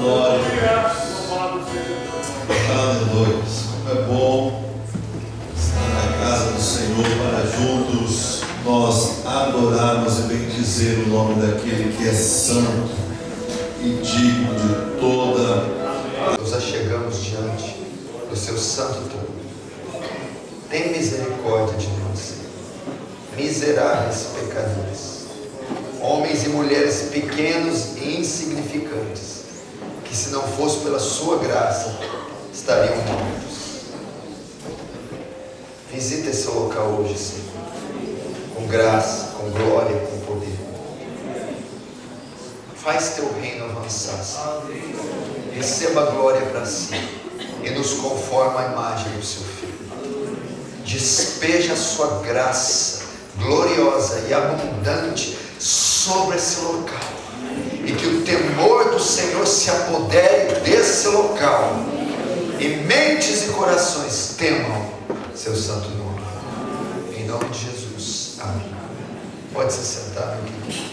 Glória a Deus. Aleluia. Como é bom estar na casa do Senhor para juntos nós adorarmos e bendizer o nome daquele que é santo e digno de toda. Nos achegamos diante do seu santo trono. Tem misericórdia de nós, miseráveis pecadores, homens e mulheres pequenos e insignificantes, que se não fosse pela sua graça, estariam mortos. Visita esse local hoje, Senhor, com graça, com glória, com poder. Faz teu reino avançar, Senhor. Receba a glória para si e nos conforma à imagem do seu Filho. Despeja a sua graça gloriosa e abundante sobre esse local, e que o temor do Senhor se apodere desse local, e mentes e corações temam seu santo nome. Em nome de Jesus, amém. Pode se sentar, meu querido.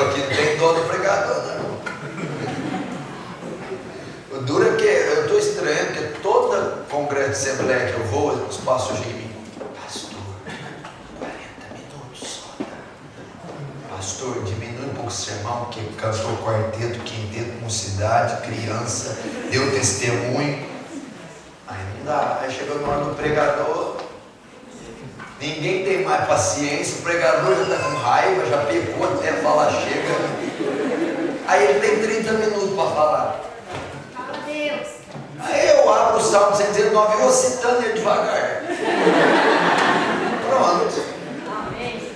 Aqui não tem dó do pregador, não. O duro é que eu estou estranhando, que toda congresso de assembleia que eu vou, os pastores de mim, pastor, 40 minutos só. Pastor, diminui um pouco o sermão, porque cantou quarteto, quinteto, mocidade, criança, deu testemunho. Aí não dá, aí chegou na hora do pregador. Ninguém tem mais paciência, o pregador já está com raiva, já pegou até falar chega. Aí ele tem 30 minutos para falar. Fala Deus. Aí eu abro o Salmo 119 e vou citando ele devagar. Pronto. Amém.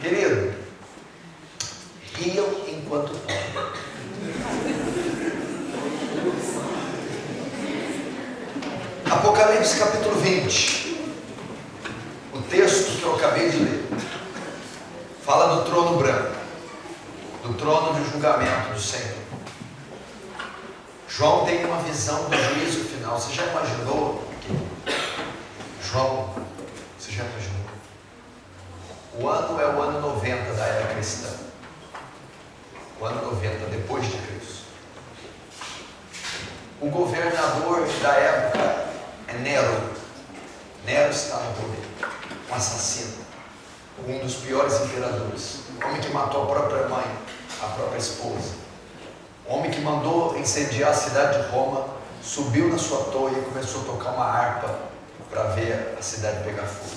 Querido, riam enquanto podem. Apocalipse capítulo 20. O texto que eu acabei de ler fala do trono branco, do trono de julgamento do Senhor. João tem uma visão do juízo final. Você já imaginou? João, você já imaginou? O ano é o ano 90 da era cristã. O ano 90 depois de Cristo. O governador da época é Nero. Nero está no poder. Um assassino, um dos piores imperadores, um homem que matou a própria mãe, a própria esposa, um homem que mandou incendiar a cidade de Roma, subiu na sua torre e começou a tocar uma harpa para ver a cidade pegar fogo,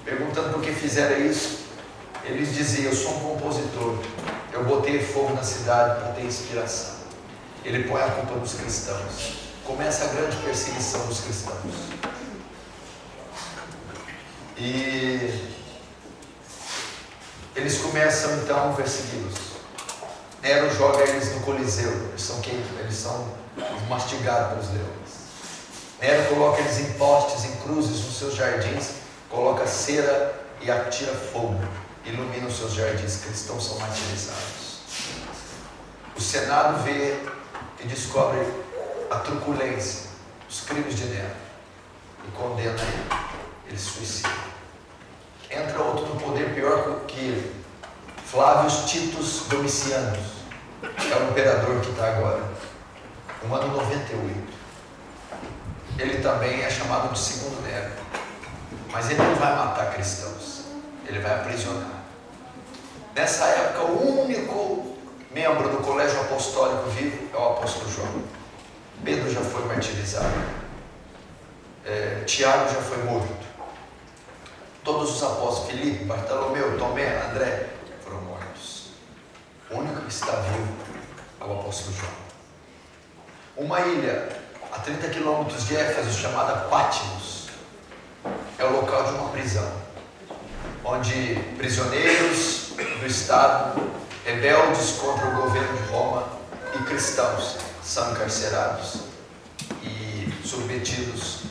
perguntando por que fizeram isso. Ele dizia: eu sou um compositor, eu botei fogo na cidade para ter inspiração. Ele põe a culpa nos cristãos. Começa a grande perseguição dos cristãos. E eles começam então a persegui-los. Nero joga eles no Coliseu, eles são mastigados pelos leões. Nero coloca eles em postes, em cruzes nos seus jardins, coloca cera e atira fogo, ilumina os seus jardins. Cristãos são martirizados. O Senado vê e descobre a truculência, os crimes de Nero, e condena ele. Ele se suicida. Entra outro no poder pior que ele, Flávio Titus Domiciano. É o imperador que está agora, no ano 98. Ele também é chamado de segundo Nero. Mas ele não vai matar cristãos, ele vai aprisionar. Nessa época, o único membro do colégio apostólico vivo é o apóstolo João. Pedro já foi martirizado. Tiago já foi morto. Todos os apóstolos, Filipe, Bartolomeu, Tomé, André, foram mortos. O único que está vivo é o apóstolo João. Uma ilha a 30 quilômetros de Éfeso, chamada Patmos, é o local de uma prisão, onde prisioneiros do Estado, rebeldes contra o governo de Roma e cristãos são encarcerados e submetidos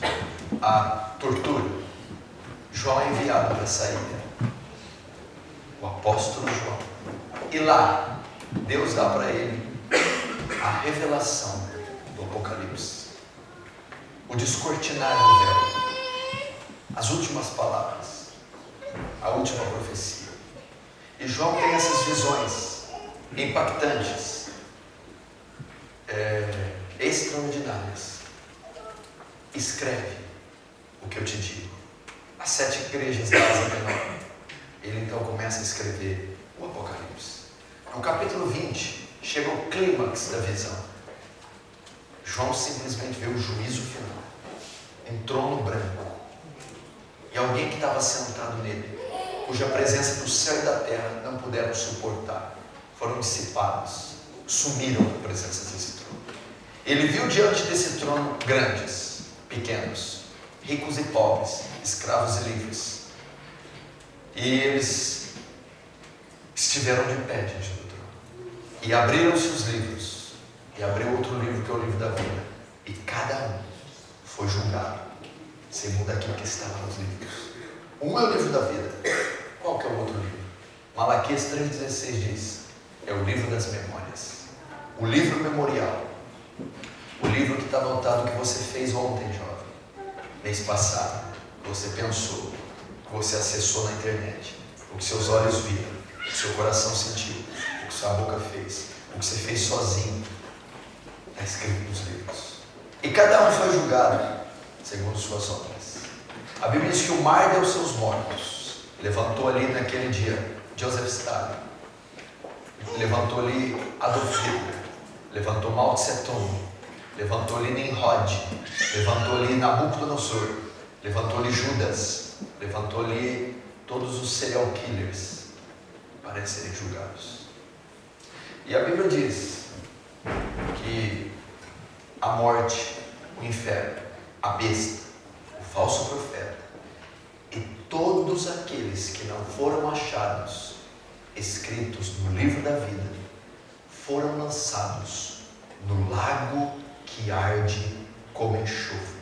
à tortura. João é enviado para essa ilha. O apóstolo João E lá, Deus dá para ele a revelação do Apocalipse, o descortinar do véu, as últimas palavras, a última profecia. E João tem essas visões impactantes, extraordinárias. Escreve o que eu te digo. As 7 igrejas da Ásia Menor. Ele então começa a escrever o Apocalipse. No capítulo 20, chega o clímax da visão. João simplesmente vê o juízo final. Um trono branco. E alguém que estava sentado nele, cuja presença do céu e da terra não puderam suportar, foram dissipados, sumiram da presença desse trono. Ele viu diante desse trono grandes, pequenos, ricos e pobres, escravos e livres. E eles estiveram de pé diante do trono. E abriram-se os livros. E abriu outro livro, que é o livro da vida. E cada um foi julgado, segundo aquilo que está lá nos livros. Um é o livro da vida. Qual que é o outro livro? Malaquias 3,16 diz: é o livro das memórias. O livro memorial. O livro que está anotado o que você fez ontem, jovem. Mês passado. O que você pensou. O que você acessou na internet. O que seus olhos viram. O que seu coração sentiu. O que sua boca fez. O que você fez sozinho. Está escrito nos livros. E cada um foi julgado segundo suas obras. A Bíblia diz que o mar deu seus mortos. Levantou ali naquele dia Joseph Stalin. Levantou ali Adolf Hitler. Levantou Mao Tse Tung. Levantou ali Nimrod. Levantou ali Nabucodonosor. Levantou ali Judas. Levantou ali todos os serial killers para serem julgados. E a Bíblia diz que a morte, o inferno, a besta, o falso profeta e todos aqueles que não foram achados escritos no livro da vida foram lançados no lago que arde como enxofre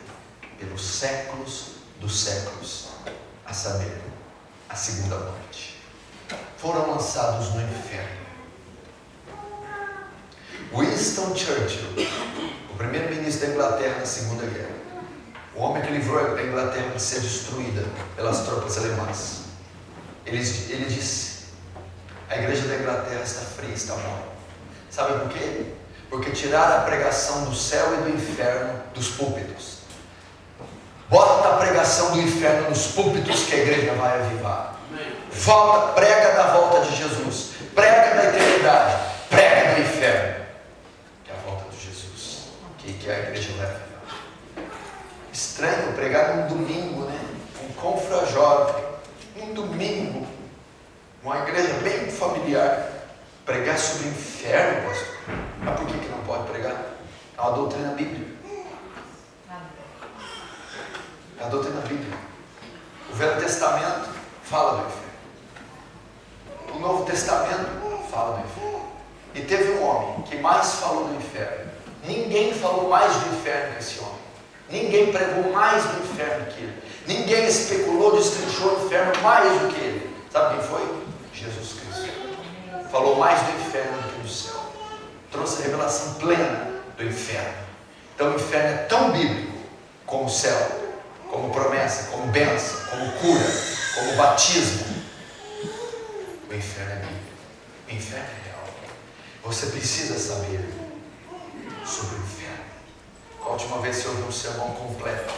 pelos séculos dos séculos, a saber, a segunda morte. Foram lançados no inferno. Winston Churchill, o primeiro-ministro da Inglaterra na Segunda Guerra, o homem que livrou a Inglaterra de ser destruída pelas tropas alemãs, ele disse: a igreja da Inglaterra está fria, está morta. Sabe por quê? Porque tiraram a pregação do céu e do inferno dos púlpitos. Bota a pregação do inferno nos púlpitos que a igreja vai avivar. Volta, prega da volta de Jesus, prega da eternidade, prega do inferno, que é a volta de Jesus, que a igreja vai avivar. Estranho pregar num domingo, né? Um confrajovem, num domingo, uma igreja bem familiar, pregar sobre o inferno, pastor. Mas por que não pode pregar? É uma doutrina bíblica. É a doutrina bíblica. O Velho Testamento fala do inferno. O Novo Testamento fala do inferno. E teve um homem que mais falou do inferno. Ninguém falou mais do inferno que esse homem. Ninguém pregou mais do inferno que ele. Ninguém especulou, destrinchou o inferno mais do que ele. Sabe quem foi? Jesus Cristo. Falou mais do inferno do que do céu. Trouxe a revelação plena do inferno. Então o inferno é tão bíblico como o céu, como promessa, como bênção, como cura, como batismo. O inferno é bíblico. O inferno é real. Você precisa saber sobre o inferno. A última vez você ouviu um sermão completo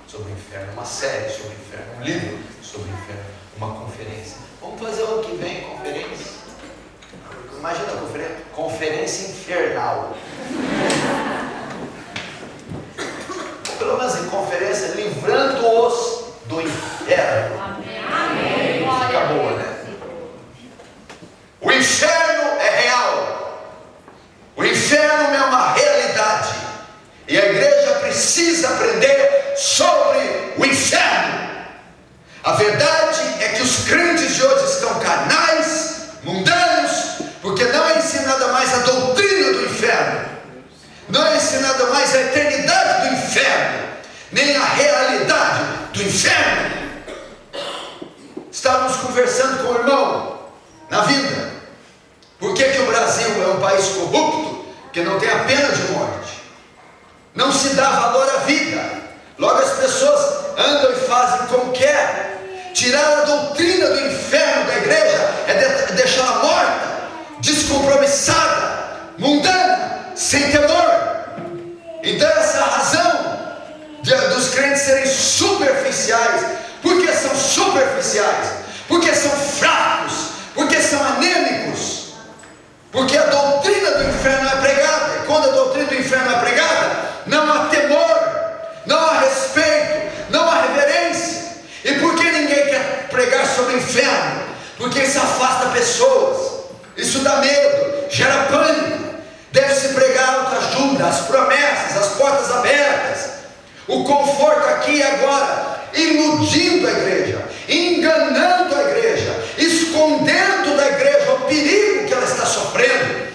sobre o inferno, uma série sobre o inferno, um livro sobre o inferno, uma conferência. Vamos fazer o ano que vem conferência? Imagina a conferência, conferência infernal. Ou pelo menos em conferência, livrando-os do inferno. Amém. Fica boa, né? O inferno é real. O inferno é uma realidade. E a igreja precisa aprender sobre o inferno. A verdade é que os crentes de hoje estão carnais, mundanos, porque não é ensinada mais a doutrina do inferno, não é ensinada mais a eternidade do inferno, nem a realidade do inferno. Estávamos conversando com o irmão na vinda, país corrupto, que não tem a pena de morte. Não se dá valor à vida. Logo as pessoas andam e fazem como quer. Tirar a doutrina do inferno da igreja é deixá-la morta, descompromissada, mundana, sem temor. Então essa é a razão dos crentes serem superficiais. Por que são superficiais? Porque são fracos, porque são anêmicos, porque a doutrina do inferno é pregada. E quando a doutrina do inferno é pregada, não há temor, não há respeito, não há reverência. E por que ninguém quer pregar sobre o inferno? Porque isso afasta pessoas, isso dá medo, gera pânico. Deve-se pregar a autoajuda, as promessas, as portas abertas, o conforto aqui e agora, iludindo a igreja, enganando a igreja, escondendo da igreja o perigo que ela está sofrendo,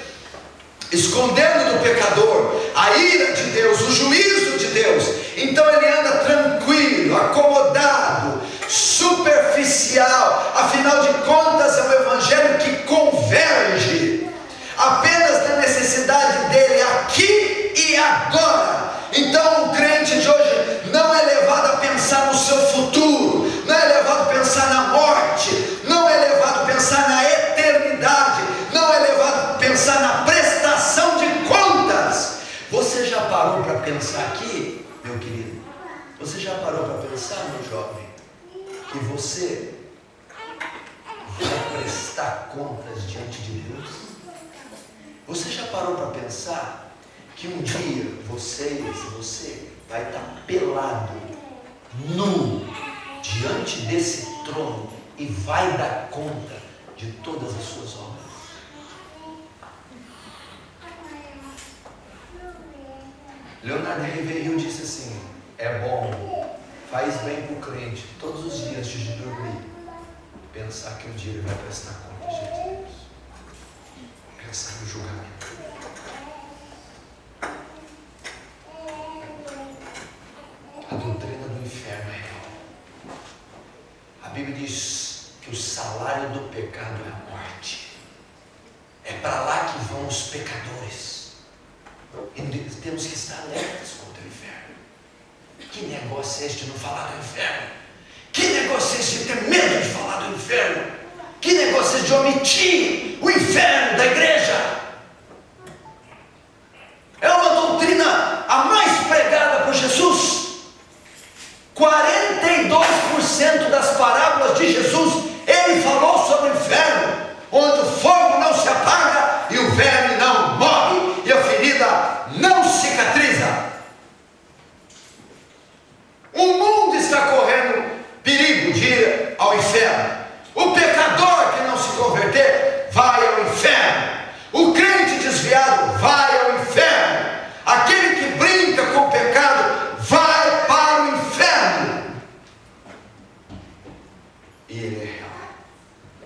escondendo do pecador a ira de Deus, o juízo de Deus. Então ele anda tranquilo, acomodado, superficial. Afinal de contas é um evangelho que converge apenas da necessidade dele aqui e agora. Então o crente de hoje não é levado a pensar no seu futuro, não é levado a pensar na morte, não é levado a pensar na eternidade, não é levado a pensar na prestação de contas. Você já parou para pensar aqui, meu querido? Você já parou para pensar, meu jovem, que você vai prestar contas diante de Deus? Você já parou para pensar que um dia você vai estar pelado, nu, diante desse trono e vai dar conta de todas as suas obras? Leonardo Ribeiro disse assim: é bom, faz bem para o crente todos os dias antes de dormir pensar que um dia ele vai prestar conta de Deus, pensar no julgamento. A doutrina do inferno é real. A Bíblia diz que o salário do pecado é a morte. É para lá que vão os pecadores. E temos que estar alertas contra o inferno. Que negócio é este de não falar do inferno? Que negócio é este de ter medo de falar do inferno? Que negócio é este de omitir o inferno da igreja? É uma doutrina a mais pregada por Jesus. 42% das parábolas de Jesus, ele falou sobre o inferno, onde o fogo não se apaga e o verme não morre e a ferida não cicatriza. O mundo está correndo perigo de ir ao inferno. O pecador que não se converter vai ao inferno. O crente desviado vai ao inferno. Aquele que brinca com o pecado vai para o inferno. E ele é real.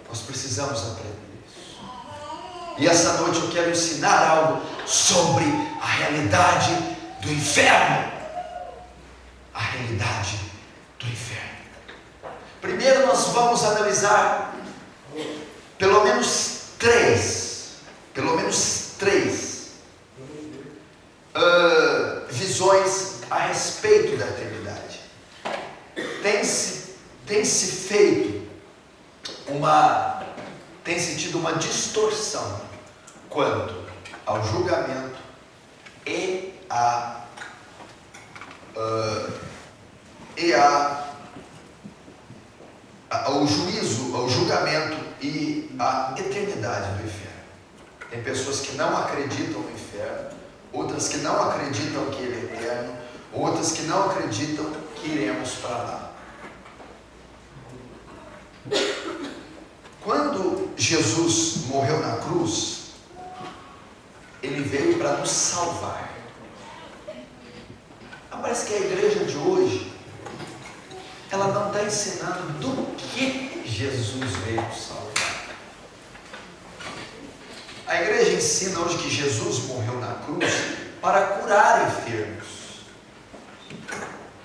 Nós precisamos aprender isso. E essa noite eu quero ensinar algo sobre a realidade do inferno. A realidade do inferno. Primeiro nós vamos analisar pelo menos três visões a respeito da eternidade. Tem se tido uma distorção quanto ao julgamento e ao juízo, ao julgamento e à eternidade do inferno. Tem pessoas que não acreditam no inferno, outras que não acreditam que ele é eterno, outras que não acreditam que iremos para lá. Quando Jesus morreu na cruz, ele veio para nos salvar. Parece que a igreja de hoje, ela não está ensinando do que Jesus veio salvar. A igreja ensina hoje que Jesus morreu na cruz para curar enfermos,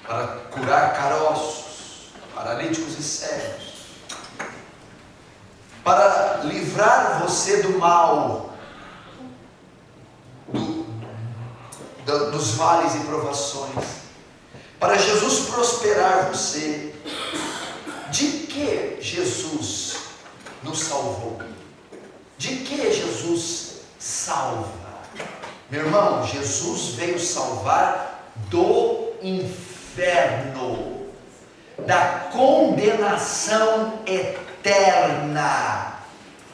para curar caroços, paralíticos e cegos, para livrar você do mal, dos vales e provações, para Jesus prosperar você. De que Jesus nos salvou? De que Jesus salva? Meu irmão, Jesus veio salvar do inferno, da condenação eterna.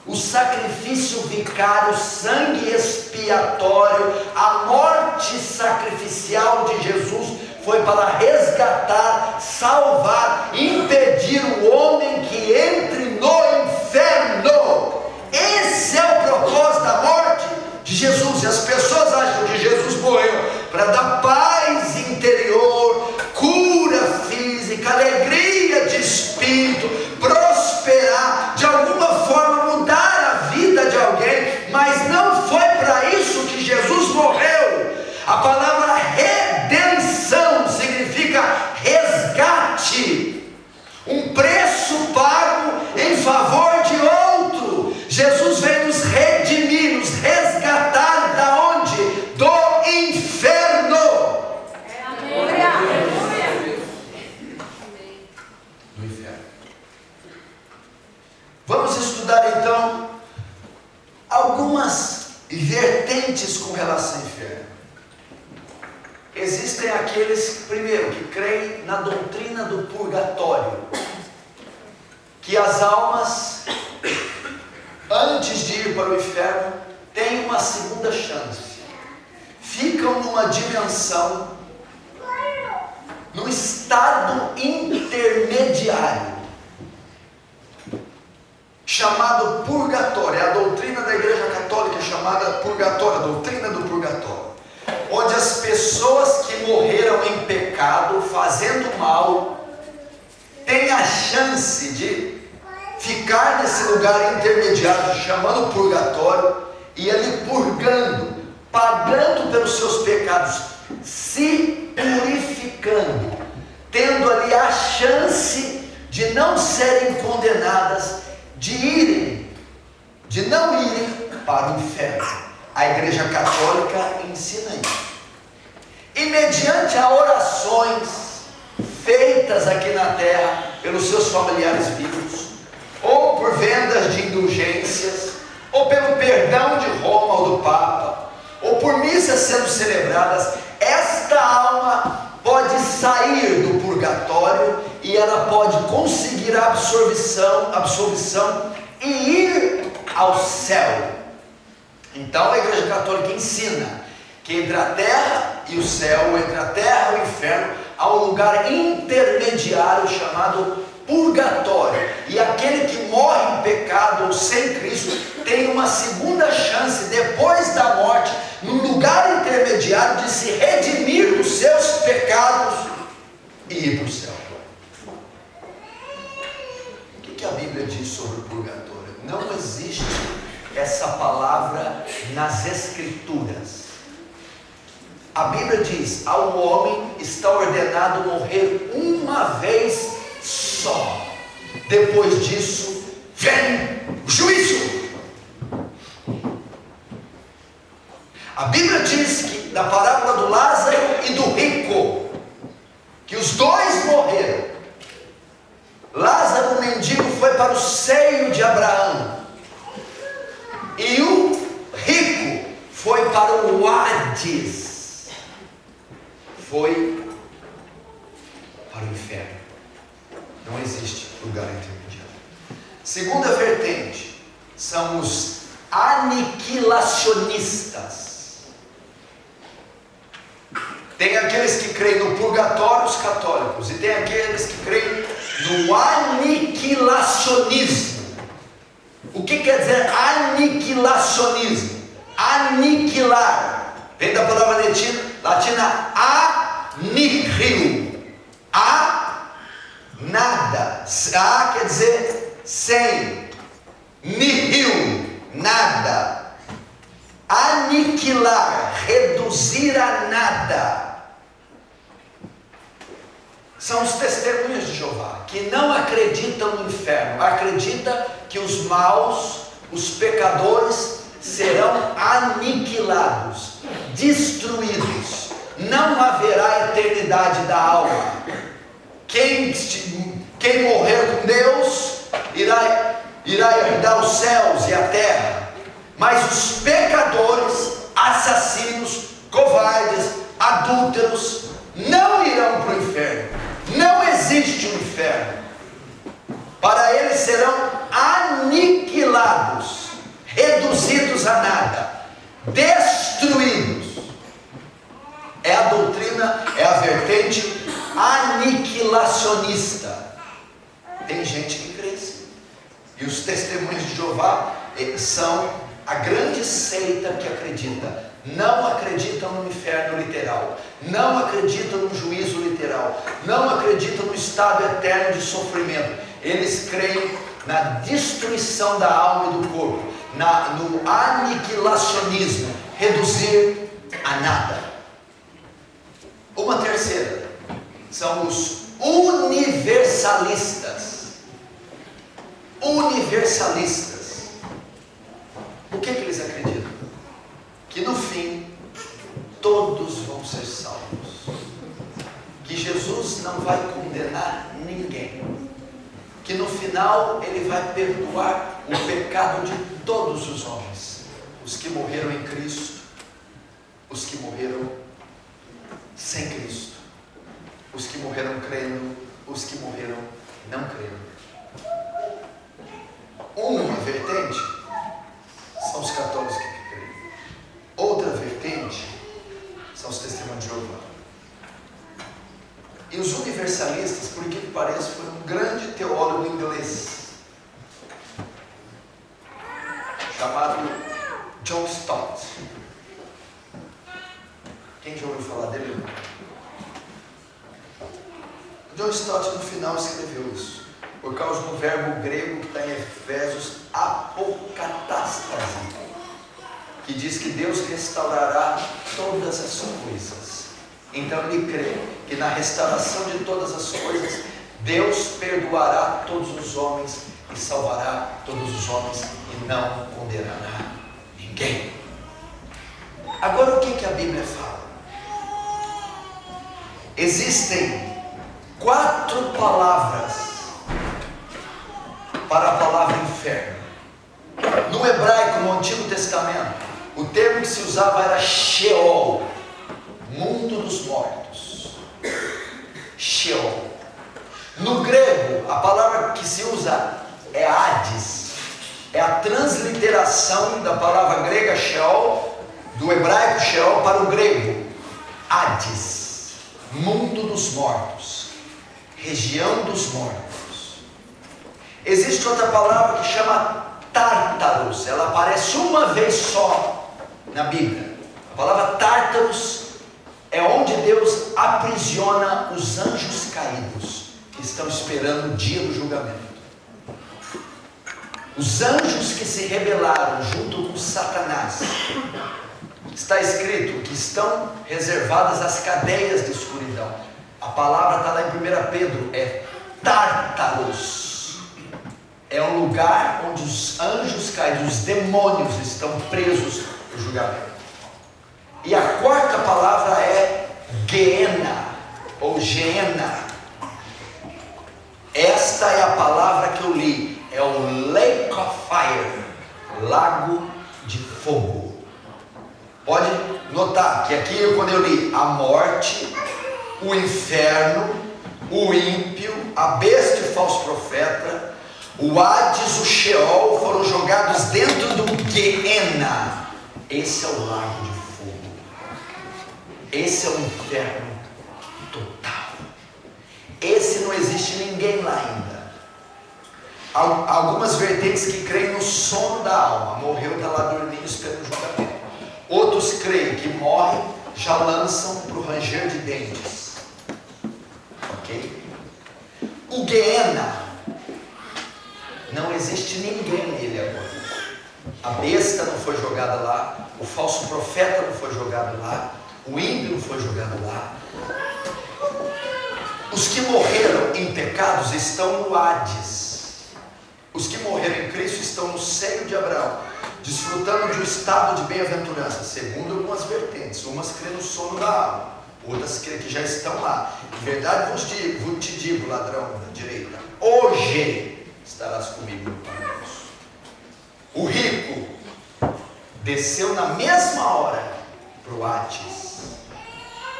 O sacrifício vicário, sangue expiatório, a morte sacrificial de Jesus foi para resgatar, salvar, impedir o homem que entre no inferno. Esse é o propósito da morte de Jesus. E as pessoas acham que Jesus morreu para dar paz interior, cura física, alegria de espírito, prosperar, de alguma forma mudar a vida de alguém, mas não foi para isso que Jesus morreu. A palavra redenção significa resgate, um preço pago em favor de outro. Jesus veio nos redimir, nos resgatar da onde? Do inferno. Do inferno. Vamos estudar então algumas vertentes com relação ao inferno. Existem aqueles, primeiro, que creem na doutrina do purgatório, que as almas, antes de ir para o inferno, têm uma segunda chance, ficam numa dimensão, num estado intermediário, chamado purgatório. É a doutrina da Igreja Católica chamada purgatório, a doutrina do purgatório, onde as pessoas que morreram em pecado, fazendo mal, têm a chance de ficar nesse lugar intermediário, chamando purgatório, e ali purgando, pagando pelos seus pecados, se purificando, tendo ali a chance de não serem condenadas, de não irem para o inferno. A Igreja Católica ensina isso. E mediante a orações feitas aqui na terra pelos seus familiares vivos, ou por vendas de indulgências, ou pelo perdão de Roma ou do Papa, ou por missas sendo celebradas, esta alma pode sair do purgatório e ela pode conseguir a absolvição e ir ao céu. Então a Igreja Católica ensina que entre a terra e o céu, entre a terra e o inferno, há um lugar intermediário chamado purgatório. E aquele que morre em pecado ou sem Cristo tem uma segunda chance, depois da morte, num lugar intermediário, de se redimir dos seus pecados e ir para o céu. O que a Bíblia diz sobre o purgatório? Não existe essa palavra nas Escrituras. A Bíblia diz: ao homem está ordenado morrer uma vez só, depois disso vem o juízo. A Bíblia diz que na parábola do Lázaro e do rico, que os dois morreram. Lázaro, o mendigo, foi para o seio de Abraão, e o rico foi para o Hades, foi para o inferno. Não existe lugar intermediário. Segunda vertente são os aniquilacionistas. Tem aqueles que creem no purgatório, os católicos, e tem aqueles que creem no aniquilacionismo. O que quer dizer aniquilacionismo? Aniquilar vem da palavra latina anihil. Nada. A quer dizer sem. Nihil, nada. Aniquilar, reduzir a nada. São os testemunhas de Jeová, que não acreditam no inferno, acredita que os maus, os pecadores, serão aniquilados, destruídos. não haverá eternidade da alma. Quem morrer com Deus irá herdar os céus e a terra. Mas os pecadores, assassinos, covardes, adúlteros não irão para o inferno. Não existe um inferno. Para eles serão aniquilados, reduzidos a nada, destruídos. É a doutrina, é a vertente aniquilacionista. Tem gente que crê assim. E os testemunhos de Jeová são a grande seita que acredita. Não acreditam no inferno literal, não acreditam no juízo literal, não acreditam no estado eterno de sofrimento. Eles creem na destruição da alma e do corpo, no aniquilacionismo, reduzir a nada. Uma terceira são os universalistas. Universalistas. O que eles acreditam? Que no fim todos vão ser salvos, que Jesus não vai condenar ninguém, que no final Ele vai perdoar o pecado de todos os homens, os que morreram em Cristo, os que morreram sem Cristo, os que morreram crendo, os que morreram não crendo. Uma vertente são os católicos que creem, outra vertente são os testemunhos de Jeová. E os universalistas, por que parece, foi um grande teólogo inglês chamado John Stott. Quem já ouviu falar dele? John Stott no final escreveu isso, por causa do verbo grego que está em Efésios, apocatástase, que diz que Deus restaurará todas as coisas. Então ele crê que na restauração de todas as coisas, Deus perdoará todos os homens e salvará todos os homens e não condenará ninguém. Agora o que a Bíblia fala? Existem 4 palavras para a palavra inferno. No hebraico, no Antigo Testamento, o termo que se usava era Sheol, mundo dos mortos. Sheol. No grego, a palavra que se usa é Hades. É a transliteração da palavra grega Sheol, do hebraico Sheol para o grego Hades, mundo dos mortos, região dos mortos. Existe outra palavra que chama Tártaros. Ela aparece uma vez só na Bíblia. A palavra Tártaros é onde Deus aprisiona os anjos caídos que estão esperando o dia do julgamento. Os anjos que se rebelaram junto com Satanás, está escrito que estão reservadas as cadeias de escuridão. A palavra está lá em 1 Pedro, é Tártaros. É um lugar onde os anjos caídos, os demônios estão presos no julgamento. E a quarta palavra é Geena, ou Geena. Esta é a palavra que eu li, é o Lake of Fire, lago de fogo. Pode notar que aqui, quando eu li a morte, o inferno, o ímpio, a besta e falso profeta, o Hades, o Sheol, foram jogados dentro do Geena. Esse é o lago de fogo. Esse é o inferno total. Esse não existe ninguém lá ainda. Algumas vertentes que creem no sono da alma. Morreu, está lá dormindo esperando o julgamento. Outros creem que morrem, já lançam para o ranger de dentes. Ok? O Geena, não existe ninguém nele agora. A besta não foi jogada lá, o falso profeta não foi jogado lá, o ímpio não foi jogado lá. Os que morreram em pecados estão no Hades. Os que morreram em Cristo estão no seio de Abraão, desfrutando de um estado de bem-aventurança, segundo algumas vertentes. Umas creem no sono da alma, outras que já estão lá. De verdade vos te digo, ladrão da direita, hoje estarás comigo no paraíso. O rico desceu na mesma hora para o Hades.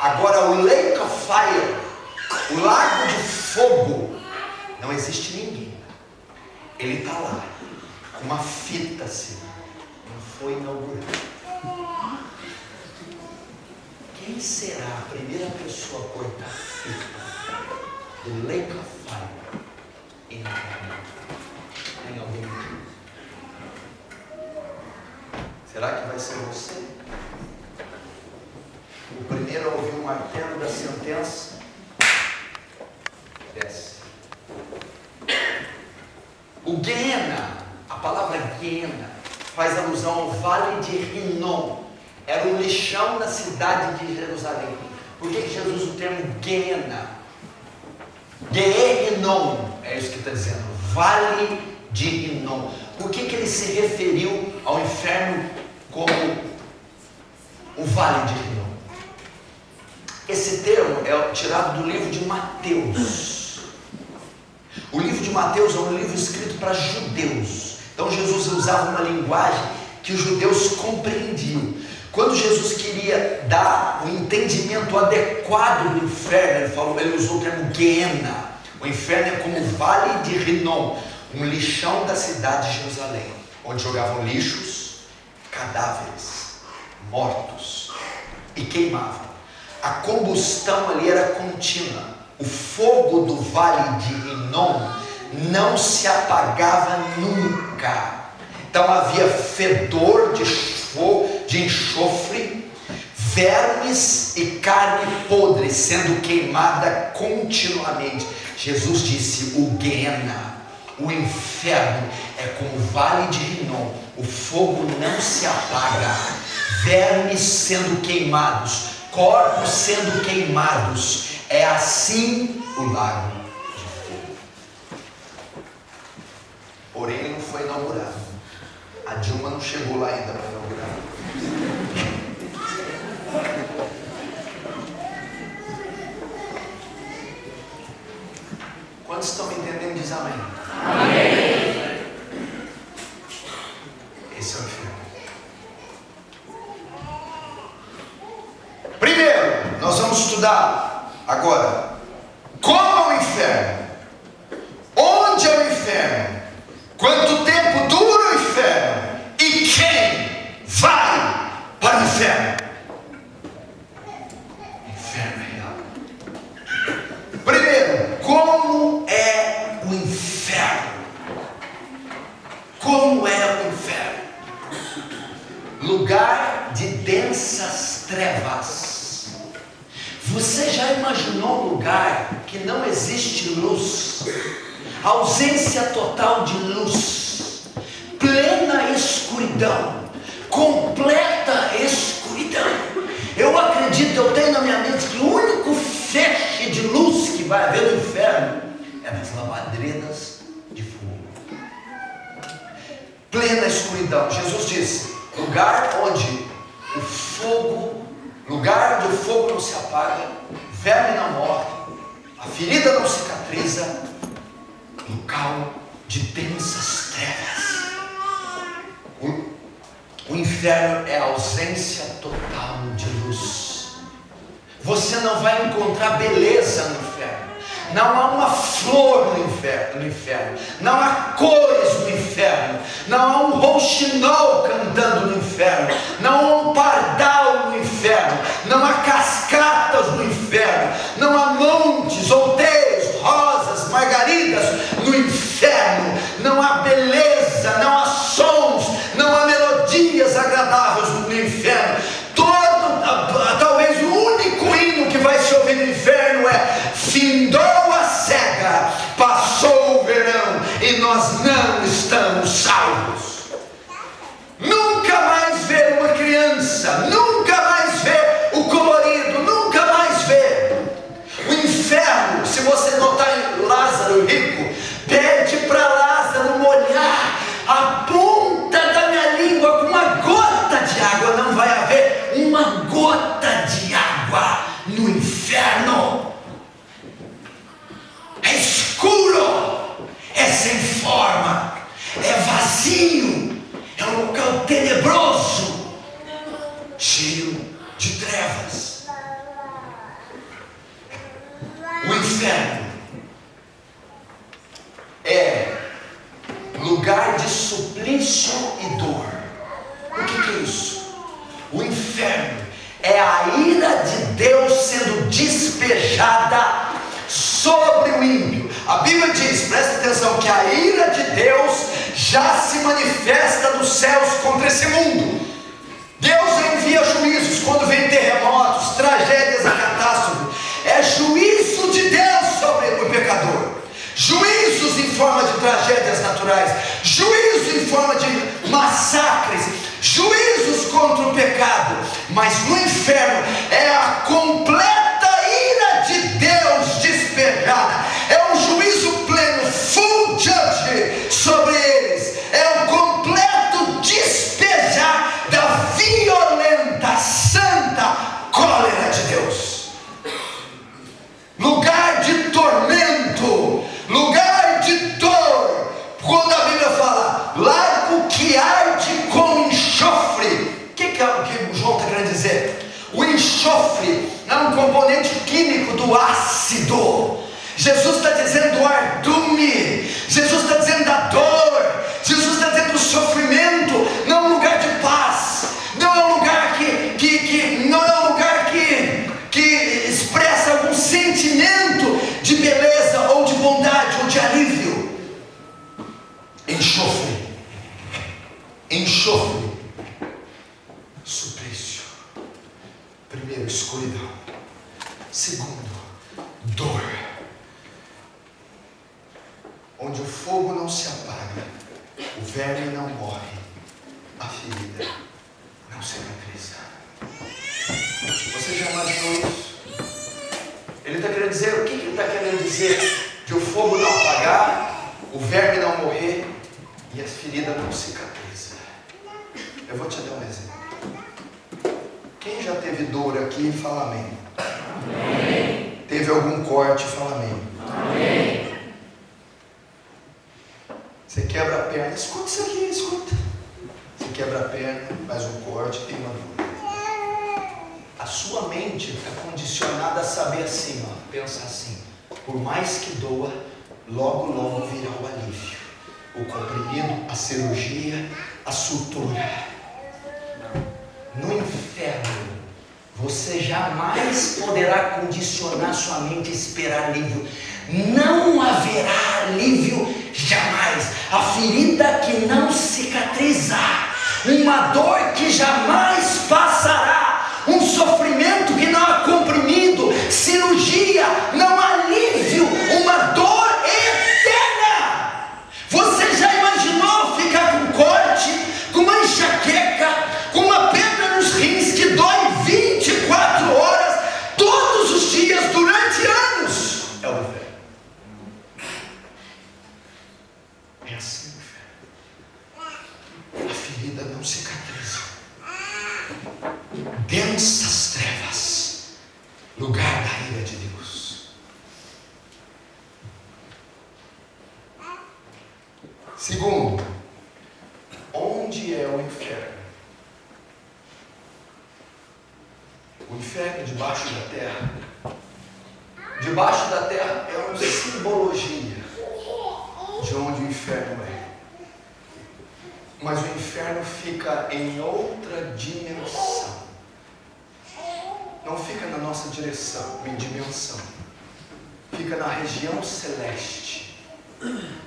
Agora o Lake of Fire, o lago de fogo, não existe ninguém. Ele está lá, com uma fita assim, não foi inaugurado. Quem será a primeira pessoa a cortar a fita do Lake of Fire em internet? Tem alguém aqui? Será que vai ser você? O primeiro a ouvir o martelo da sentença, desce. O Guiena, a palavra Guiena, faz alusão ao vale de Rinom. Era um lixão na cidade de Jerusalém. Por que Jesus usa o termo Guiena? Guinom, é isso que está dizendo, vale de Rinom. Por que ele se referiu ao inferno como o vale de Rinom? Esse termo é tirado do livro de Mateus. O livro de Mateus é um livro escrito para judeus. Então Jesus usava uma linguagem que os judeus compreendiam. Quando Jesus queria dar o entendimento adequado do inferno, ele usou o termo Guiena. O inferno é como o vale de Rinom, um lixão da cidade de Jerusalém, onde jogavam lixos, cadáveres, mortos e queimavam. A combustão ali era contínua. O fogo do vale de Rinom não se apagava nunca. Então havia fedor de enxofre, vermes e carne podre sendo queimada continuamente. Jesus disse: o Guiena, o inferno, é como o vale de Rinom. O fogo não se apaga, vermes sendo queimados, corpos sendo queimados. É assim o lago de fogo. Porém, ele não foi inaugurado. A Dilma não chegou lá ainda para inaugurar. Quantos estão me entendendo? Diz amém. Amém. Esse é o inferno. Primeiro, nós vamos estudar agora como é o inferno, onde é o inferno, quanto tempo dura o inferno e quem vai para o inferno. Inferno é real. Primeiro, como é o inferno? Como é o inferno? Lugar de densas trevas. Você já imaginou um lugar que não existe luz? Ausência total de luz, plena escuridão, completa escuridão. Eu acredito, eu tenho na minha mente que o único feixe de luz que vai haver no inferno é nas labaredas de fogo. Plena escuridão. Jesus disse: lugar onde o fogo, lugar onde o fogo não se apaga, verme não morre, a ferida não cicatriza, local de densas trevas. O inferno é a ausência total de luz. Você não vai encontrar beleza no inferno. Não há uma flor no inferno. Não há cores no inferno. Não há um rouxinol cantando no inferno. Não há um pardal no inferno. Não há cascatas no inferno. Não há montes, outeiros, rosas, margaridas no inferno. Não há beleza, não há sons, não há melodias agradáveis no inferno. Talvez o único hino que vai se ouvir no inferno é: findou a cega, passou o verão e nós não estamos salvos. Nunca mais ver uma criança, nunca mais ver o colorido, nunca mais ver. O inferno, se você notar em Lázaro rico, pede para Lázaro molhar a ponta da minha língua com uma gota de água. Não vai haver uma gota de água no inferno. cheio de trevas. O inferno é lugar de suplício e dor. O que é isso? O inferno é a ira de Deus sendo despejada sobre o ímpio. A Bíblia diz, presta atenção, que a ira de Deus já se manifesta dos céus contra esse mundo. Deus envia juízos quando vem terremotos, tragédias e catástrofes. É juízo de Deus sobre o pecador. Juízos em forma de tragédias naturais, juízo em forma de massacres, juízos contra o pecado. Mas no inferno é a completa ira de Deus despejada. É um juízo pleno, full judge sobre eles. É um completo despejar da violenta, santa cólera de Deus. Lugar de tormento, lugar de dor. Quando a Bíblia fala lago que arde com enxofre, o que o João está querendo dizer? O enxofre é um componente químico do ácido. Jesus está dizendo do ardume, Jesus está dizendo da dor, Jesus está dizendo do sofrimento. Não é um lugar de paz, não é um lugar não é um lugar que expressa algum sentimento de beleza ou de bondade ou de alívio. Enxofre, suplício. Primeiro, escuridão. Segundo, dor. Onde o fogo não se apaga, o verme não morre, a ferida não cicatriza. Você já imaginou isso? Ele está querendo dizer, o que ele está querendo dizer? Que o fogo não apagar, o verme não morrer e a ferida não cicatriza. Eu vou te dar um exemplo. Quem já teve dor aqui, fala amém. Amém. Teve algum corte, fala amém. Amém. Você quebra a perna, escuta isso aqui, escuta. Você quebra a perna, faz um corte, tem uma dor. A sua mente é condicionada a saber assim, ó, pensa assim: por mais que doa, logo virá o alívio, o comprimido, a cirurgia, a sutura. No inferno, você jamais poderá condicionar sua mente a esperar alívio. Não haverá alívio jamais. A ferida que não cicatriza, uma dor que jamais passará, um sofrimento que não é comprimido, cirurgia, não alívio, uma dor eterna. Você já imaginou ficar com corte, com uma enxaqueca, com uma pedra nos rins que dói 24 horas, todos os dias, durante anos? É o inferno. É assim o inferno. A ferida não cicatriza. Densas trevas, lugar da ira de Deus. Segundo, onde é o inferno? O inferno é debaixo da terra. Debaixo da terra é uma simbologia de onde o inferno é. Mas o inferno fica em outra dimensão. Não fica na nossa direção, em dimensão. Fica na região celeste.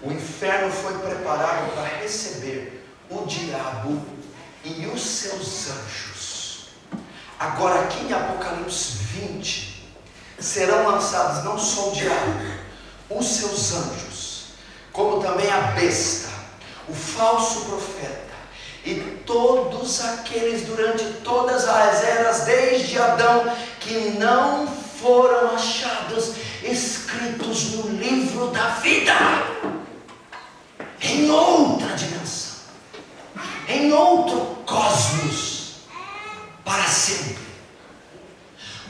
O inferno foi preparado para receber o diabo e os seus anjos. Agora aqui em Apocalipse 20, serão lançados não só o diabo, os seus anjos, como também a besta, o falso profeta, e todos aqueles durante todas as eras, desde Adão, que não foram achados escritos no livro da vida, em outra dimensão, em outro cosmos, para sempre.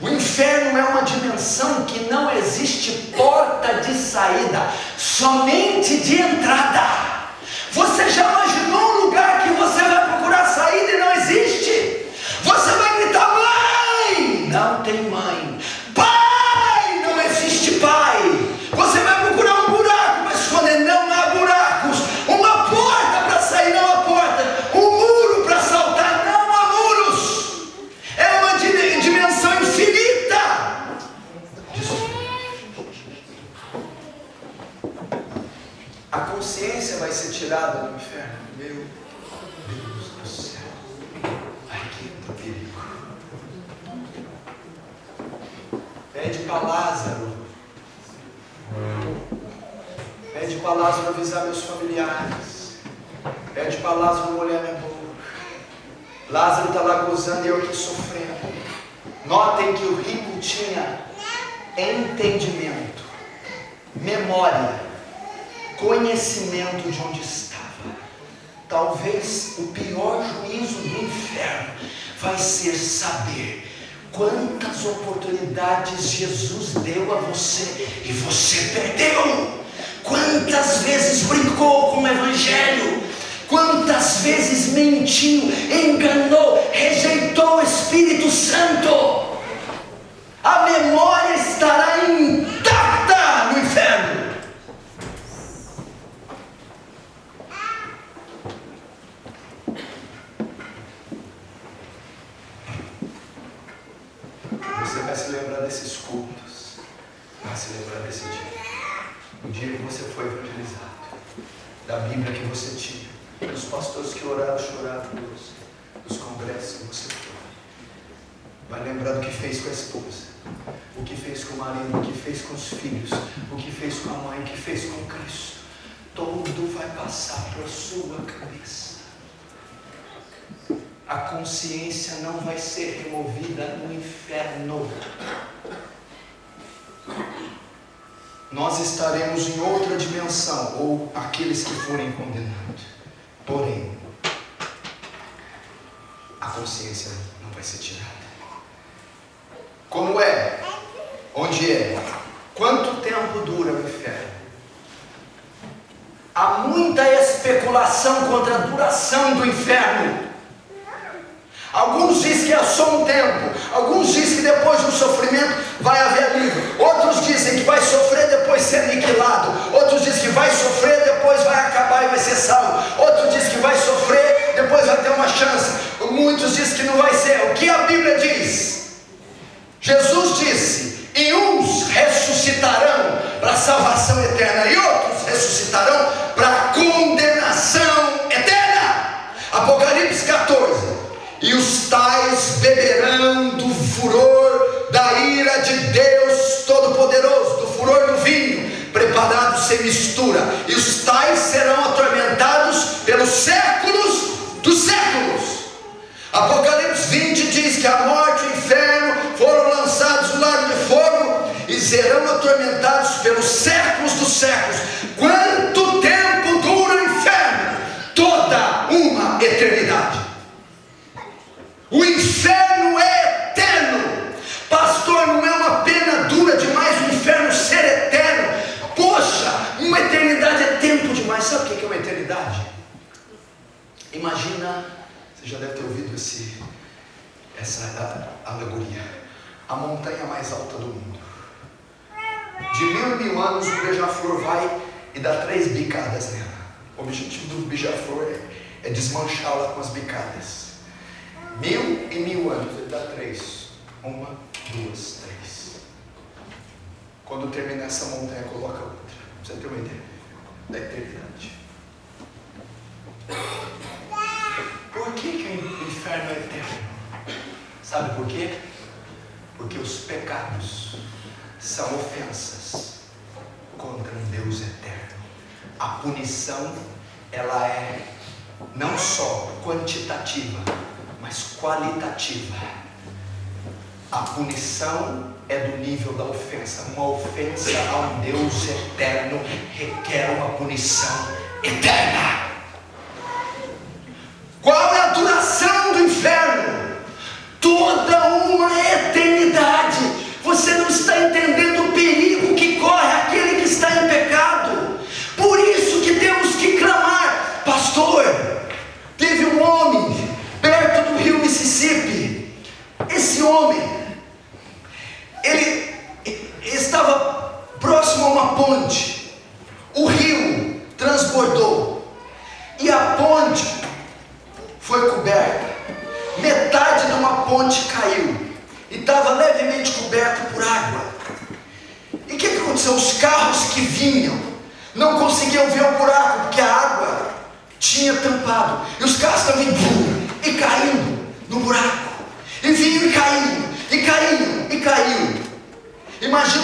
O inferno é uma dimensão que não existe porta de saída, somente de entrada. Você já imaginou um lugar que você vai procurar saída e não existe? Você vai Pede para Lázaro. Pede para Lázaro avisar meus familiares. Pede para Lázaro molhar minha boca. Lázaro está lá gozando e eu aqui sofrendo. Notem que o rico tinha entendimento, memória, conhecimento de onde estava. Talvez o pior juízo do inferno vai ser saber quantas oportunidades Jesus deu a você e você perdeu. Quantas vezes brincou com o Evangelho, quantas vezes mentiu, enganou, rejeitou o Espírito Santo. A memória estará intacta no inferno. Você vai se lembrar desses cultos, vai se lembrar desse dia. O dia que você foi evangelizado, da Bíblia que você tinha, dos pastores que oraram, choraram por você, dos congressos que você foi. Vai lembrar do que fez com a esposa, o que fez com o marido, o que fez com os filhos, o que fez com a mãe, o que fez com Cristo. Tudo vai passar por sua cabeça. A consciência não vai ser removida no inferno. Nós estaremos em outra dimensão, ou aqueles que forem condenados. Porém, a consciência não vai ser tirada. Como é? Onde é? Quanto tempo dura o inferno? Há muita especulação contra a duração do inferno. Alguns dizem que é só um tempo, alguns dizem que depois do sofrimento vai haver alívio, outros dizem que vai sofrer depois ser aniquilado, outros dizem que vai sofrer depois vai acabar e vai ser salvo, outros dizem que vai sofrer depois vai ter uma chance, muitos dizem que não vai ser. O que a Bíblia diz? Jesus disse: e uns ressuscitarão para a salvação eterna e outros ressuscitarão para a condenação eterna. Apocalipse 14. E os tais beberão do furor da ira de Deus Todo-Poderoso, do furor do vinho, preparado sem mistura. E os tais serão atormentados pelos séculos dos séculos. Apocalipse 20 diz que a morte e o inferno foram lançados no lago de fogo e serão atormentados pelos séculos dos séculos. Quanto tempo dura o inferno? Toda uma eternidade. O inferno é eterno. Pastor, não é uma pena dura demais o inferno ser eterno? Poxa, uma eternidade é tempo demais. Sabe o que é uma eternidade? Imagina, você já deve ter ouvido essa alegoria. A montanha mais alta do mundo. De 1000 anos o beija-flor vai e dá 3 bicadas nela. O objetivo do beija-flor é desmanchá-la com as bicadas. 1000 e 1000 anos, ele dá 3. 1, 2, 3. Quando terminar essa montanha, coloca outra. Pra você ter uma ideia da eternidade. Por que o inferno é eterno? Sabe por quê? Porque os pecados são ofensas contra um Deus eterno. A punição, ela é não só quantitativa, mas qualitativa. A punição é do nível da ofensa. Uma ofensa a um Deus eterno requer uma punição eterna. Qual é a duração do inferno? Toda uma eternidade. Você não está entendendo o perigo que corre aquele que está em pecado. Por isso que temos que clamar. Pastor, teve um homem perto do rio Mississippi. Esse homem, ele estava próximo a uma ponte. O rio transbordou e a ponte foi coberta. Metade de uma ponte caiu e estava levemente coberto por água. E o que aconteceu? Os carros que vinham não conseguiam ver o buraco porque a água tinha tampado. E os carros estavam vindo e caindo no buraco. E vinham e caíam, e caíam, e caíam.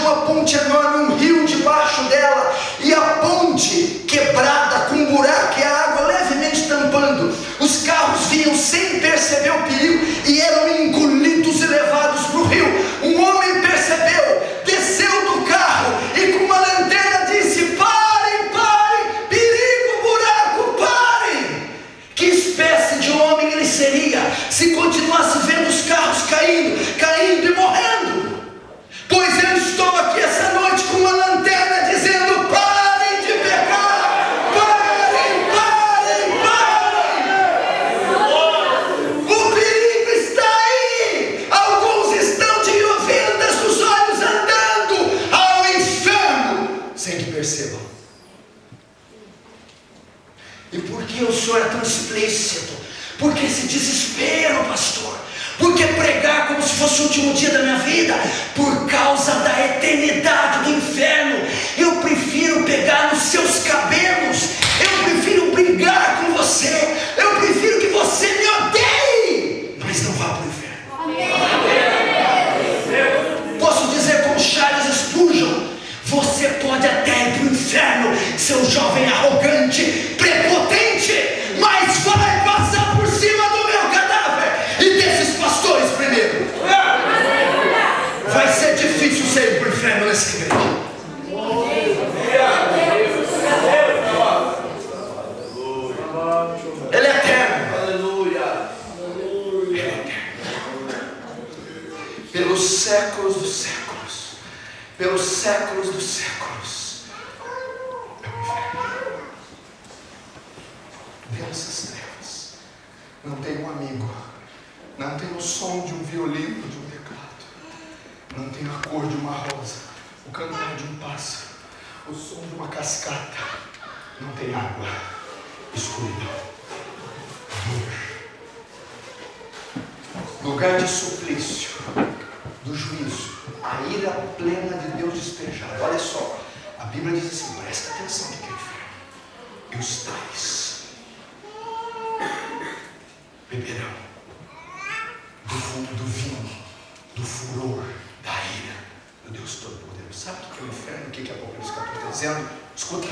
uma ponte enorme, um rio debaixo dela, e a ponte quebrada, com um buraco e a água levemente tampando. Os carros vinham sem perceber o perigo e eram engolidos e levados para o rio. Um homem percebeu, desceu do carro e com uma lanterna disse: parem, parem, perigo, buraco, parem. Que espécie de homem ele seria se continuasse vendo os carros caindo, caindo e morrendo? Pois eu estou aqui essa noite com uma lanterna dizendo: parem de pecar, parem, parem, parem. O perigo está aí. Alguns estão de vendas nos olhos andando ao inferno sem que percebam. E por que o senhor é tão explícito? Por que esse desespero, pastor? Por que pregar como se fosse o último dia da minha vida? Por causa da eternidade do inferno. Eu prefiro pegar nos seus cabelos. Eu prefiro brigar com você. Eu prefiro que você me odeie, mas não vá para o inferno. Posso dizer como Charles Spurgeon: você pode até ir para o inferno, seu jovem arrogante, prepotente, mas vai passar por cima do meu cadáver e desses pastores primeiro. Vai ser difícil você ir para o inferno nessa igreja. Ele é eterno. Ele é eterno. Pelos séculos dos séculos, pelos séculos dos séculos, é o inferno. Densas trevas. Não tem um amigo, não tem o som de um violino, de um teclado, não tem a cor de uma rosa, o cantar de um pássaro, o som de uma cascata, não tem água, escuridão, dor, lugar de suplício, do juízo, a ira plena de Deus despejada. Olha só, a Bíblia diz assim, presta atenção no que é inferno. E os tais beberão do vinho, do furor, da ira do Deus Todo-Poderoso. Sabe o que é o inferno? O que é Apocalipse 14 está dizendo? Escuta.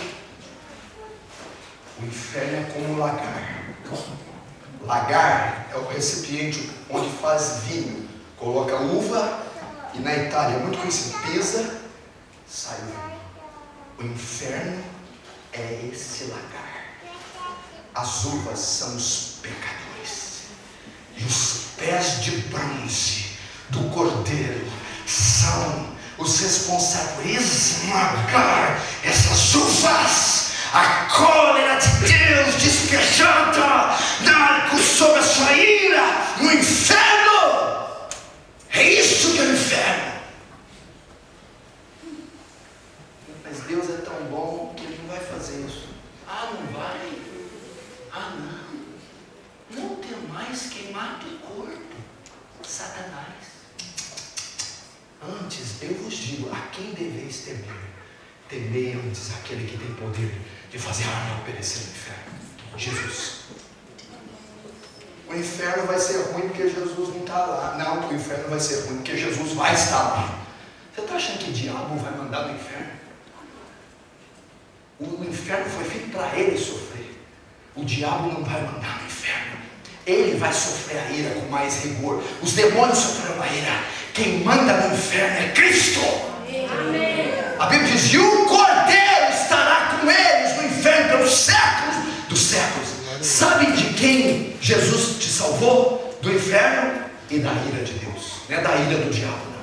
O inferno é como um lagar. Lagar é o recipiente onde faz vinho. Coloca uva e na Itália é muito conhecido. Pisa, sai o vinho. O inferno é esse lagar. As uvas são os pecadores. E os pés de bronze do cordeiro são os responsáveis por esmagar essas uvas. A cólera de Deus despejada sobre a sua ira no inferno. É isso que é o inferno. Mas Deus é tão bom que Ele não vai fazer isso. Ah, não vai? Ah, não. Não tem mais queimar do corpo, Satanás. Antes eu vos digo, a quem deveis temer? Temei antes aquele que tem poder de fazer a alma perecer no inferno, Jesus. O inferno vai ser ruim porque Jesus não está lá. Não, o inferno vai ser ruim porque Jesus vai estar lá. Você está achando que o diabo vai mandar no inferno? O inferno foi feito para ele sofrer. O diabo não vai mandar no inferno. Ele vai sofrer a ira com mais rigor. Os demônios sofrerão a ira. Quem manda no inferno é Cristo. Amém. A Bíblia diz: e o Cordeiro estará com eles no inferno pelos séculos dos séculos. Sabe de quem Jesus te salvou? Do inferno e da ira de Deus. Não é da ira do diabo, não.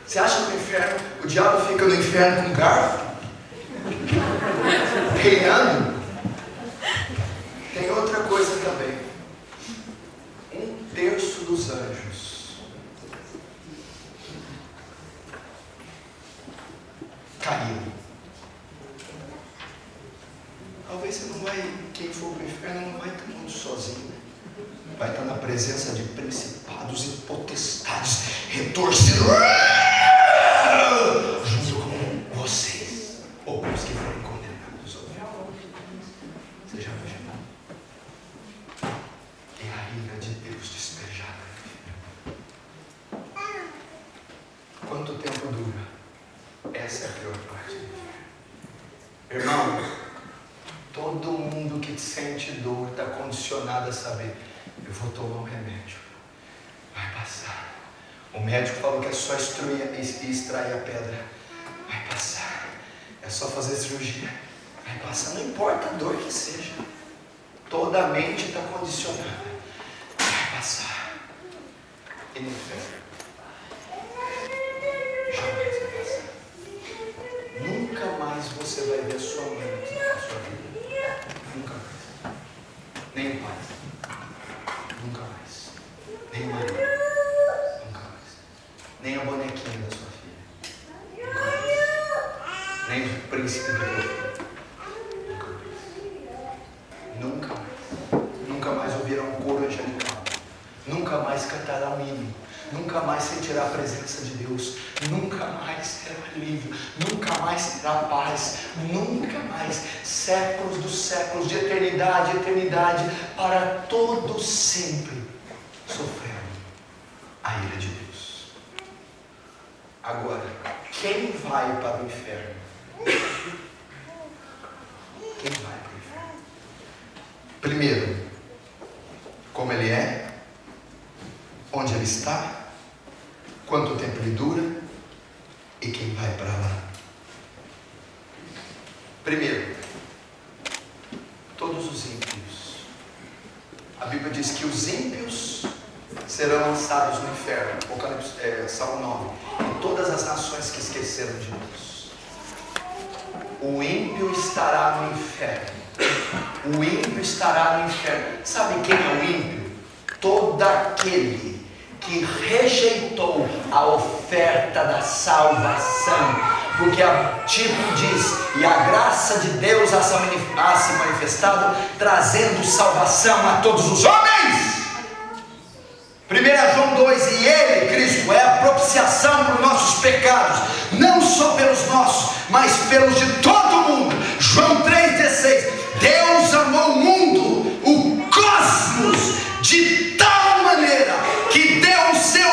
Você acha que o diabo fica no inferno com garfo? Reinando? Tem outra coisa também. 1/3 dos anjos caíram. Talvez você não vai, quem for para o inferno não vai estar muito sozinho. Vai estar na presença de principados e potestades retorcidos junto com vocês, ou os que forem condenados. Você já imaginou? É a ira de Deus despejada. condicionada a saber: eu vou tomar um remédio, vai passar. O médico falou que é só extrair a pedra, vai passar. É só fazer cirurgia, vai passar. Não importa a dor que seja, toda a mente está condicionada, vai passar. E no inferno, jamais vai passar. Nunca mais você vai ver a sua mãe na sua vida. Nunca mais. Nem o pai. Nunca mais. Nem o marido. Nunca mais. Nem a bonequinha da sua filha. Nunca mais. Nem o príncipe do teu filho. Nunca mais. Nunca mais. Nunca mais ouvirá um coro angelical. Nunca mais cantará um hino. Nunca mais sentirá a presença de Deus. Nunca mais terá alívio. Nunca mais terá paz. Nunca mais. Séculos dos séculos, de eternidade a eternidade, para todo sempre, sofrendo a ira de Deus. Agora, quem vai para o inferno? Quem vai para o inferno? Primeiro, como ele é, onde ele está, quanto tempo ele dura e quem vai para lá. Primeiro, todos os ímpios. A Bíblia diz que os ímpios serão lançados no inferno. Salmo 9. E todas as nações que esqueceram de Deus. O ímpio estará no inferno. O ímpio estará no inferno. Sabe quem é o ímpio? Todo aquele que rejeitou a oferta da salvação, porque a Tito diz: e a graça de Deus há se manifestado, trazendo salvação a todos os homens. 1 João 2: e ele, Cristo, é a propiciação por nossos pecados, não só pelos nossos, mas pelos de todo mundo. João 3,16: Deus amou o mundo, o cosmos, de tal maneira que deu o seu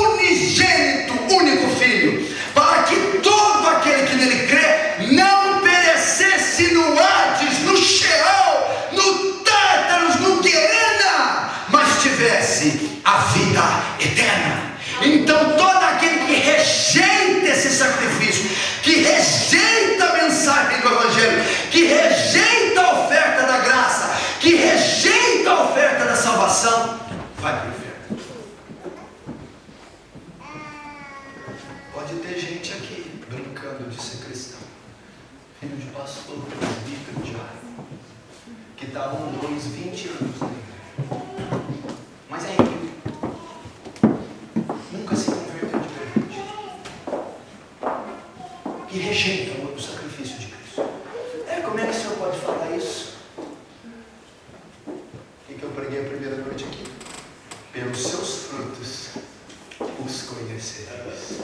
unigênito, único Filho, para que todo aquele que nele crê não perecesse no Hades, no Sheol, no Tártaros, no Guerena, mas tivesse a vida eterna. Então todo aquele que rejeita esse sacrifício, que rejeita a mensagem do Evangelho, que rejeita a oferta da graça, que rejeita a oferta da salvação, vai para o inferno. Pode ter gente aqui brincando de ser cristão, filho de pastor, presbítero, diácono, que está 1, 2, 20 anos na igreja, mas é ímpio, nunca se converteu de verdade e rejeita o sacrifício de Cristo. Como é que o Senhor pode falar isso? O que eu preguei a primeira noite aqui? Pelos seus frutos os conhecereis.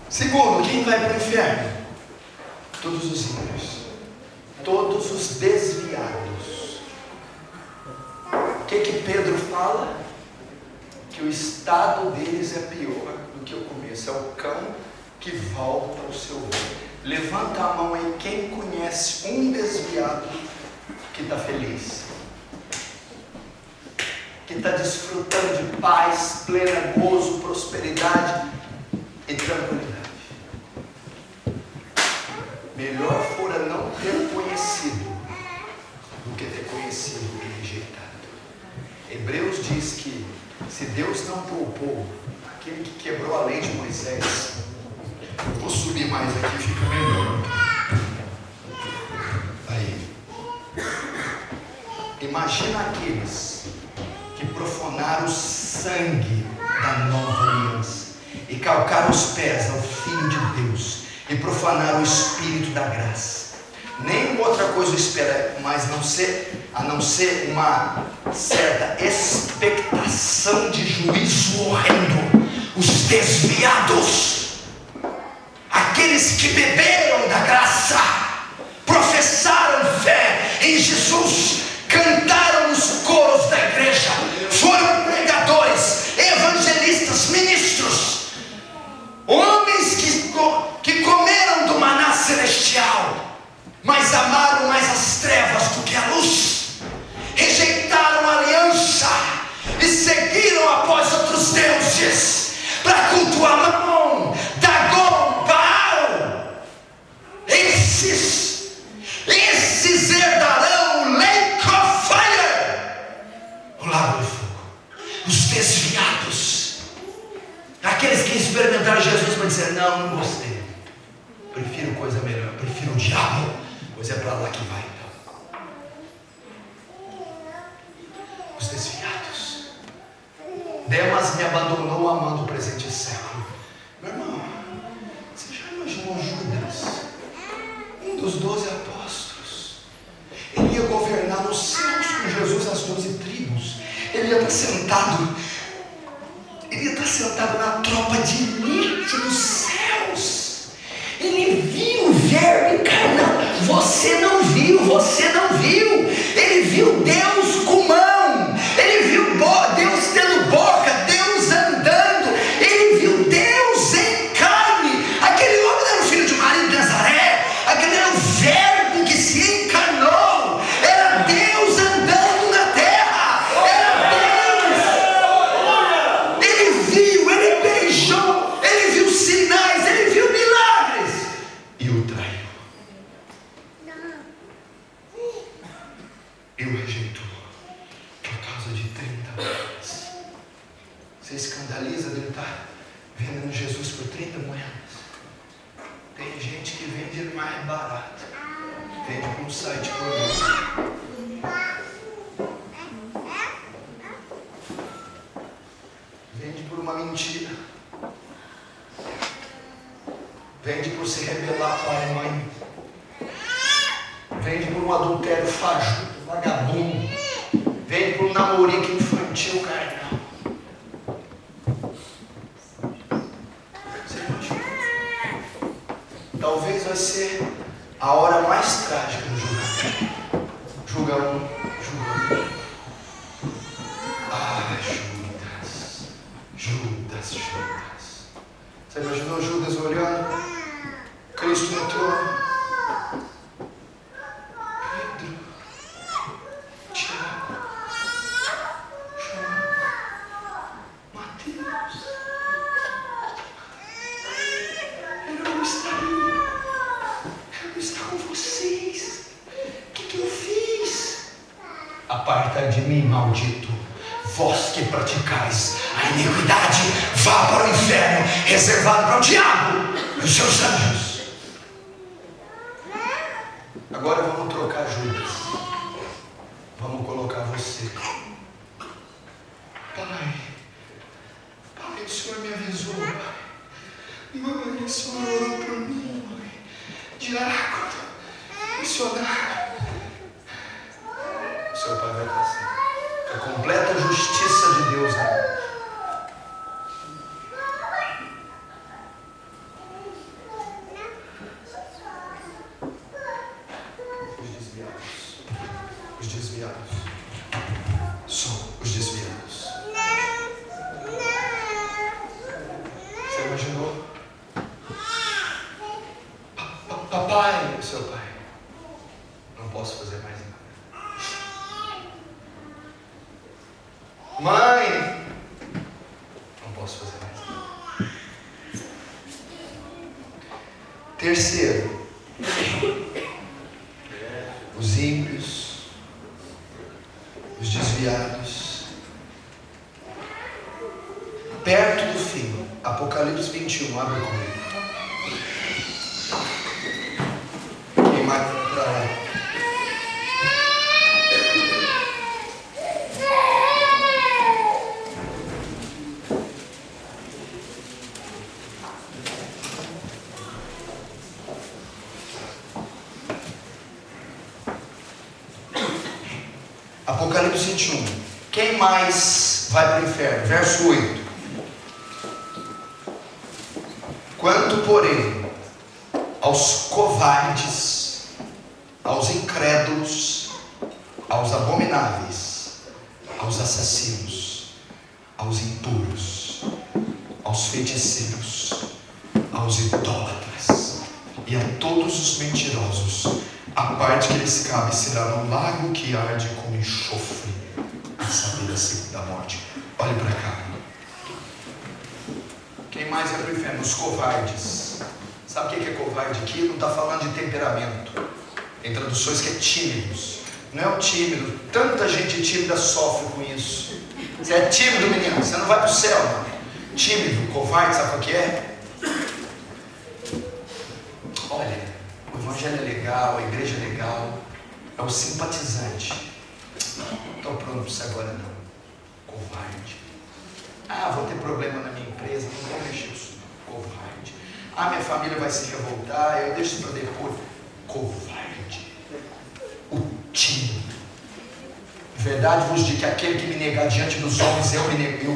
Segundo, quem vai para o inferno? Todos os ímpios, todos os desviados. O que Pedro fala? Que o estado deles é pior do que o começo. É o cão que volta ao seu voo. Levanta a mão aí quem conhece um desviado que está feliz, que está desfrutando de paz plena, gozo, prosperidade e tranquilidade. Melhor fora não ter conhecido do que ter conhecido e rejeitado. Hebreus diz que se Deus não poupou aquele que quebrou a lei de Moisés, eu vou subir mais aqui, fica melhor. Aí. Imagina aqueles que profanaram o sangue da nova aliança e calcaram os pés ao Filho de Deus e profanaram o Espírito da graça. Nenhuma outra coisa espera mais a não ser uma certa expectação de juízo horrendo. Os desviados, aqueles que beberam da graça, professaram fé em Jesus, cantaram nos coros da igreja, foram pregadores, evangelistas, ministros, homens que comeram do maná celestial, vai então. Os desviados. Demas me abandonou amando o presente século. Meu irmão, você já imaginou Judas, um dos 12 apóstolos? Ele ia governar nos céus com Jesus as 12 tribos. Ele ia estar sentado. Ele ia estar sentado na tropa de elite dos céus. Ele viu o Verbo encarnado. Você não viu, você não viu. Ele viu Deus com mão. Ele viu Deus tendo boca, Deus andando. Ele viu Deus em carne. Aquele homem não era o filho de Maria de Nazaré. Aquele era o Verbo que se encarnou. Era Deus andando na terra. Era Deus. Ele viu, ele beijou, ele viu sinais, ele viu milagres. E o traiu. E o rejeitou por causa de 30 moedas. Você escandaliza dele estar vendendo Jesus por 30 moedas? Tem gente que vende mais barato. Vende por um site pornô. Vende por uma mentira. Vende por se rebelar pai e mãe. Vende por um adultério fajuto, vagabundo. Vende por um namorico infantil, carnal. Você imagina? Talvez vai ser a hora mais trágica do julgamento. Julga um, julga outro. Ah, Judas. Judas, Judas. Você imaginou Judas olhando? Cristo entrou. Pedro, Tiago, João, Mateus. Eu não estaria. Eu não estou com vocês. O que eu fiz? Apartai de mim, maldito, vós que praticais a iniquidade, vá para o inferno, reservado para o diabo e os seus anjos. Agora vamos trocar Judas. Vamos colocar você. Pai, o Senhor me avisou, Pai. Mãe, o Senhor orou por mim, mãe. Diácono, missionário. Seu pai vai estar assim. A completa justiça de Deus, né? Os desviados. São os desviados. Você imaginou? Papai, seu pai. Não posso fazer mais nada. Mãe, não posso fazer mais nada. Terceiro, os ímpios, os desviados. Perto do fim, Apocalipse 21, abre comigo. Quem mais para lá? Apocalipse 21. Quem mais vai para o inferno? Verso 8. Quanto, porém, aos covardes, aos incrédulos, aos abomináveis, aos assassinos, aos impuros, aos feiticeiros, aos idólatras e a todos os mentirosos, a parte que lhes cabe será no lago que arde com enxofre, a saber, a segunda morte. Olhe para cá. Quem mais é para o inferno? Os covardes. Sabe o que é covarde aqui? Não está falando de temperamento. Tem traduções que é tímidos. Não é o tímido. Tanta gente tímida sofre com isso. Você é tímido, menino, você não vai para o céu, não. Tímido, covarde, sabe o que é? Olha, o evangelho é legal, a igreja é legal, É o simpatizante. Não estou pronto para isso agora não. Covarde. Vou ter problema na minha empresa, não vou mexer com isso. Covarde. Minha família vai se revoltar, eu deixo isso para depois. Covarde. O tímido. Verdade vos digo que aquele que me negar diante dos homens, eu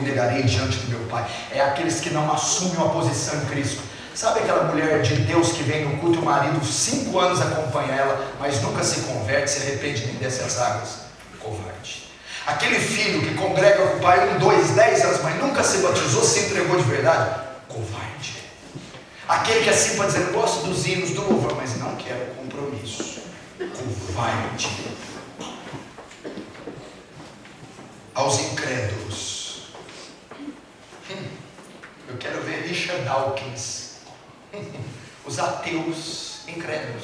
negarei diante do meu Pai. É aqueles que não assumem uma posição em Cristo. Sabe aquela mulher de Deus que vem no culto e o marido 5 anos acompanha ela, mas nunca se converte, se arrepende nem dessas águas? Covarde. Aquele filho que congrega com o pai 1, 2, 10 anos, mas nunca se batizou, se entregou de verdade? Covarde. Aquele que assim pode dizer, eu gosto dos hinos do louvor, mas não quero compromisso. Covarde. Aos incrédulos. Eu quero ver Richard Dawkins. Os ateus incrédulos.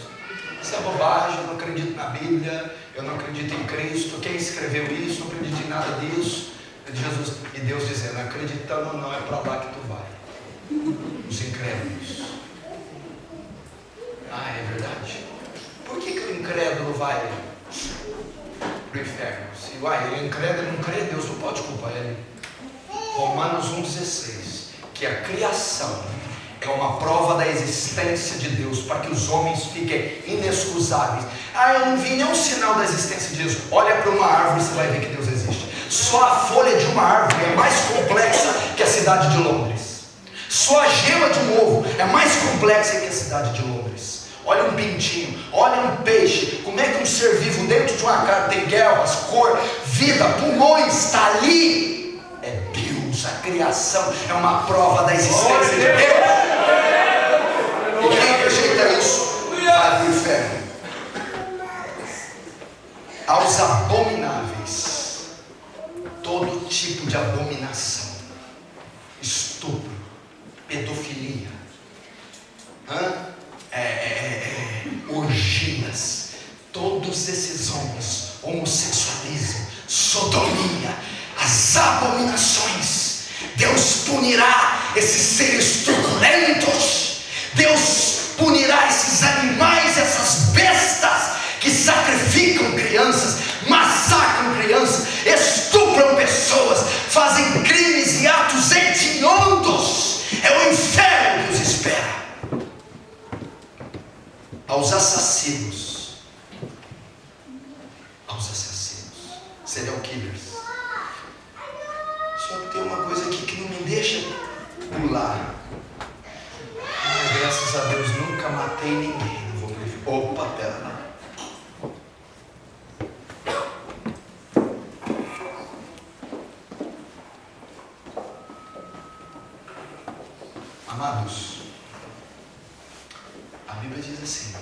Isso é bobagem, eu não acredito na Bíblia, eu não acredito em Cristo. Quem escreveu isso? Não acredito em nada disso. Jesus, e Deus dizendo, acreditando ou não, é para lá que tu vai. Os incrédulos. É verdade. Por que o incrédulo vai para o inferno? Se ele é incrédulo, não crê, Deus não pode culpar ele. Romanos 1,16. Que a criação é uma prova da existência de Deus, para que os homens fiquem inexcusáveis. Eu não vi nenhum sinal da existência de Deus. Olha para uma árvore e você vai ver que Deus existe. Só a folha de uma árvore é mais complexa que a cidade de Londres. Só a gema de um ovo é mais complexa que a cidade de Londres. Olha um pintinho, olha um peixe. Como é que um ser vivo dentro de uma casa tem guerras, cor, vida, pulmões, está ali? É Deus, a criação é uma prova da existência de Deus. E quem rejeita isso, vai para o inferno. Aos abomináveis, todo tipo de abominação, estupro, pedofilia, orgias, todos esses homens, homossexualismo, sodomia, as abominações, Deus punirá esses seres truculentos, Deus punirá esses animais, essas bestas que sacrificam crianças, massacram crianças, estupram pessoas, fazem crimes e atos hediondos. É o inferno que os espera. Aos assassinos, serial killers. Só que tem uma coisa aqui que não me deixa pular. Graças a Deus nunca matei ninguém. Não vou me... Opa, pera lá. Amados, a Bíblia diz assim,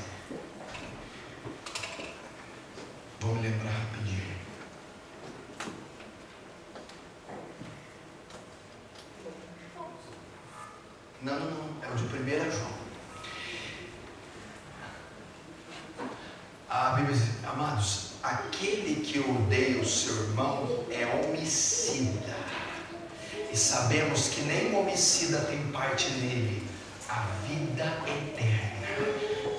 vou me lembrar rapidinho. Não, é o de 1 João. A Bíblia diz, amados, aquele que odeia o seu irmão é homicida. E sabemos que nem homicida tem parte nele, a vida eterna.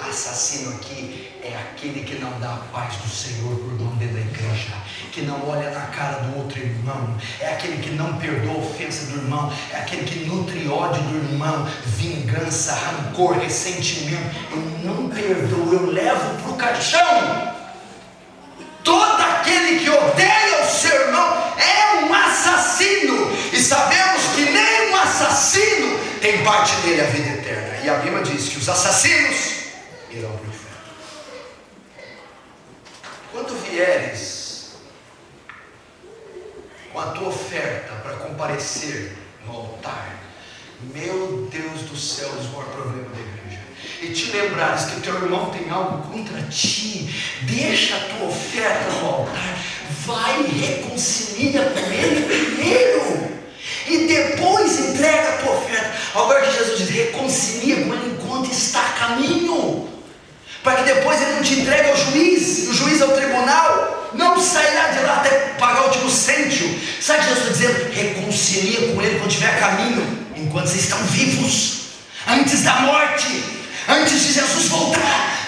Assassino aqui é aquele que não dá a paz do Senhor por irmão dentro da igreja, que não olha na cara do outro irmão, é aquele que não perdoa a ofensa do irmão, é aquele que nutre ódio do irmão, vingança, rancor, ressentimento. Eu não perdoo, eu levo para o caixão. Todo aquele que odeia o seu irmão é um assassino, e sabemos que nem um assassino tem parte nele a vida eterna. E a Bíblia diz que os assassinos irão para o inferno. Quando vieres com a tua oferta para comparecer no altar, meu Deus do céu, é o maior problema da igreja, e te lembrares que teu irmão tem algo contra ti, deixa a tua oferta no altar, vai e reconcilia com ele primeiro, e depois entrega a tua oferta. Agora que Jesus diz, reconcilia com ele enquanto está a caminho, para que depois ele não te entregue ao juiz, e o juiz ao tribunal, não sairá de lá até pagar o último cêntimo. Sabe o que Jesus está dizendo? Reconcilia com ele quando estiver a caminho, enquanto vocês estão vivos, antes da morte, antes de Jesus voltar.